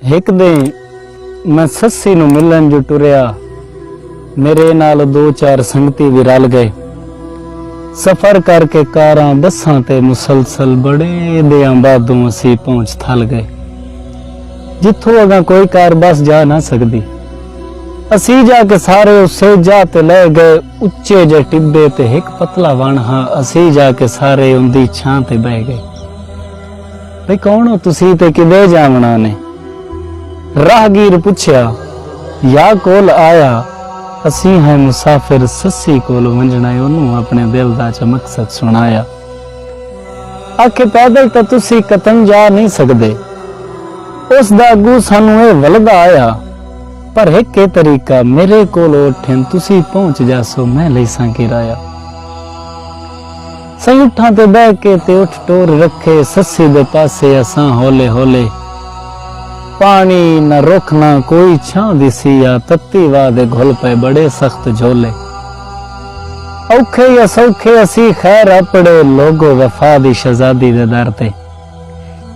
एक दिन मैं सस्सी नूं मिलन जो टुरिया, मेरे नाल दो चार संगती भी रल गए। सफर करके कारां बसां ते मुसलसल बड़े देयां बादों असी पहुंच थल गए, जिथों अगा कोई कार बस जा ना सकदी। असी जाके सारे उसे जा ते ले गए उच्चे जे टिब्बे ते एक पतला वण हा। असी जाके सारे उंदी छां ते बह गए। भाई कौन हो तुसी ते किदे जावना ने? राहगीर पूछया, या कोल आया असी है मुसाफिर सस्सी कोल वंजना। ओनू अपने दिल दा च मकसद सुनाया। आखे पैदल तो तुसी कतन जा नहीं सकदे, उस दा अगू सानू ए वलदा आया, पर एक के तरीका मेरे कोल उठन तुसी पहुंच जासो, मैं लैसा किराया। सही उठा ते बह के ते उठ टोर रखे सस्सी दे पासे असां हौले हौले। पानी न रुख ना कोई छां दिसी या तत्ती वाह दे घुल पे बड़े सख्त झोले। औखे या सौखे असी खैर अपड़े लोगो वफा दी शहजादी दे दर ते।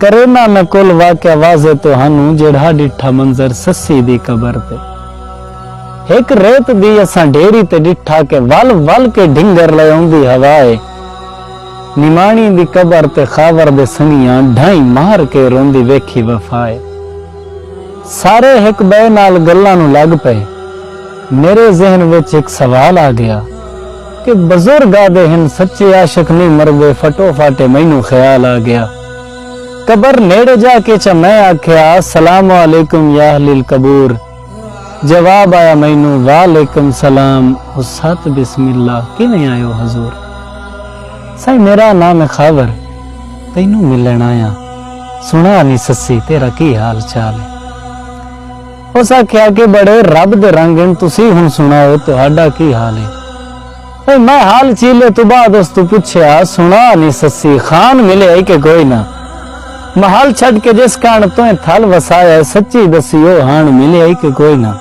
करे ना मैं कुल वाक्या वाजे तो हानू जेड़ा डिठा मंजर सस्सी दी कबर ते। एक रेत दी असां ढेरी ते डिठा के वल वल के ढिंगर ले आउंदी हवाए। निमाणी दी कबर ते खावर दे संगियां ढाई मार के रोंदी वेखी वफाए। सारे एक बे नाल गल्लां नूं लग पे। मेरे जहन विच एक सवाल आ गया कि बुजुर्ग आदे हन सच्चे आशिक नहीं मरदे। फटो फाटे मैनू ख्याल आ गया। कबर नेड़े जाके च मैं आख्या, सलाम अलैकुम या अहलिल कबूर। जवाब आया मैनू, वालेकुम सलाम। सत बिस्मिल्लाह, किवें आयो हजूर? साईं मेरा नाम है खावर, तैनू मिलन आया। सुना नी सस्सी तेरा की हाल चाल है? उस आख्या कि बड़े रब दे रंग तुसी हुण सुनाओ तुहाडा की हाल है? मैं हाल चीले तो बाद उस तू पूछया, सुना नी सस्सी खान मिले है कि कोई ना? महल छड़ के जिस कान तो थल वसाया, सच्ची दसियो हान मिले है कि कोई ना?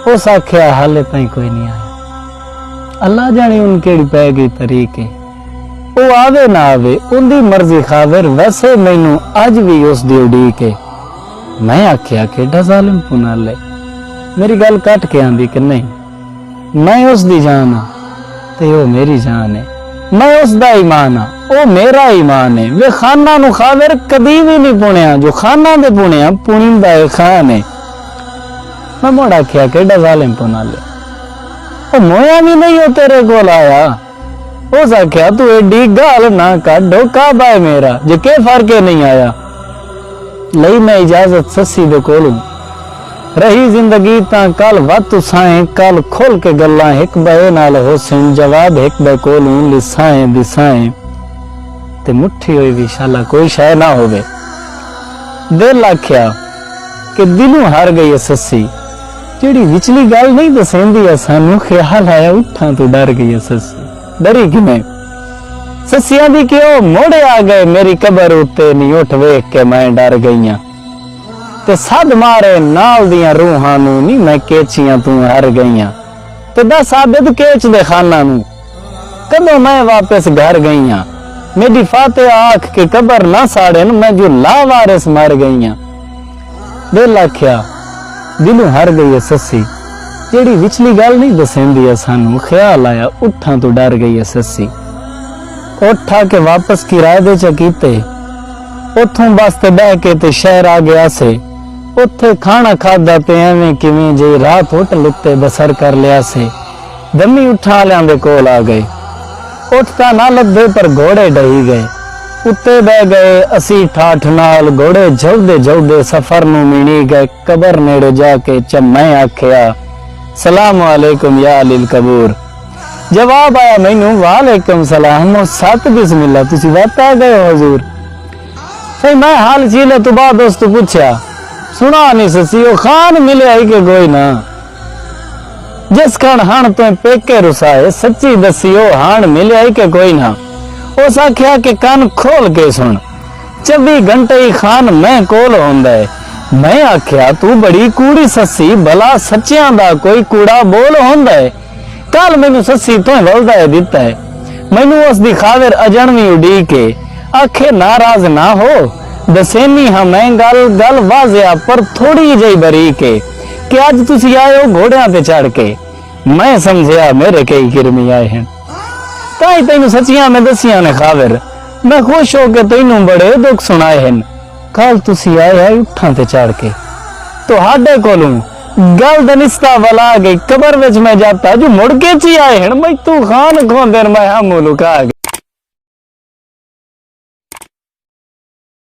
उस आख्या हाले ताई कोई नहीं आया। अल्लाह जाने उनकेड़ी पै गई तरीके, वो आवे ना आवे उनदी मर्जी खावर। वैसे मैनू अज भी उस दी उड़ीक है। मैं आख्या केडा जालिम पुनाले, मेरी गल कट के आंदी कि नहीं? मैं उस दी जान आ ते ओ मेरी जान है। मैं उस दा ईमान आ, ओ मेरा ईमान है। वे खाना नु खावर कदी भी नहीं पुणिया, जो खाना दे पुणिया पुणिंदा है खान है। मैं मोड़ आख्या केडा जालिम पुनाले, ओ मोया भी नहीं हो तेरे कोल आया। उस आख्या तू एडी गाल ना कर, डोका बाय मेरा जे के फर्क नहीं आया। लई मैं इजाजत सस्सी दे कोलों। रही जिंदगी तां कल वत तुसाएं, कल खोल के गल्लां एक बे नाल होसन। जवाब एक बे कोलों लिसाएं दिसाएं ते मुट्ठी होई भी शाला कोई शय ना होवे। दिल आख्या कि दिलों हार गई है सस्सी, जेड़ी विचली गल नहीं दसेंदी है सानू। ख्याल आया उठा तो डर गई है सस्सी। डरी किवें? सस्सियां दी कि ओ मोड़े आ गए मेरी कबर उत्ते, नहीं उठ वेख के मैं डर गईयां। ते सद मारे नाल दियां रूहां नू, नी मैं केचियां तू हर गईयां। ते दस आबिद केच दे खाना नू, कदों मैं वापस घर गईयां। मेरी फातिहा आख के कबर ना साड़न, मैं जो लावारिस मर गईयां। दिल आख्या दिलों हर गई है सस्सी, जेड़ी विचली गल नहीं दसेंदी है सानू। ख्याल आया उठा तो डर गई है सस्सी। उठा के वापस किराए दे चकीते, उथों बस ते बह के ते शहर आ गया से। उथे खाना खादा ते एवें किवें जे रात होटल उत्ते बसर कर लिया से। दमी उठा लियां दे कोल आ गए। उठता ना लभे पर घोड़े डही गए। उत्ते बह गए असी ठाठ नाल, घोड़े झवदे झवदे सफर नू मिणी गए। कबर नेड़े जाके च मैं आख्या, सलाम अलैकुम या अहलिल कबूर। जवाब आया मैनू, वालेकुम सलाम। सत बिस्मिल्लाह, तुसी वत आ गए हो हजूर? फिर मैं हाल चीले तो बाद दोस्त पूछया, सुना नहीं ससी ओ खान मिले है कि कोई ना? जिस खान हान तो पेके रुसाए, सच्ची दसियो हान मिले है कि कोई ना? उस आख्या के कान खोल के सुन, 24 घंटे ही खान मैं कोल होंदा है। मैं आख्या तू बड़ी कूड़ी ससी, भला सच्चियां दा कोई कूड़ा बोल होंदा है? कल मैनू सस्सी तो वलदा है दिता है। मैनू उस दी खातिर अजनवी उड़ी के आखे नाराज ना हो, दसेनी हमें गल गल वाजिया पर थोड़ी जी बरीक है कि अज तुसी आए हो घोड़ियां ते चढ़ के। मैं समझिया मेरे कई किरमी आए हैं ताई तेन सचियां में दसिया ने खाविर। मैं खुश हो के तेन बड़े दुख सुनाए हैं। कल तुसी आए है उठां ते चढ़ के तो हाडे कोलों गल दनिस्ता वाला गई कबर विच मैं जाता जो मुड़ के ची आए हैं। मैं तू खान खोंदेर मैं हम लुका गए।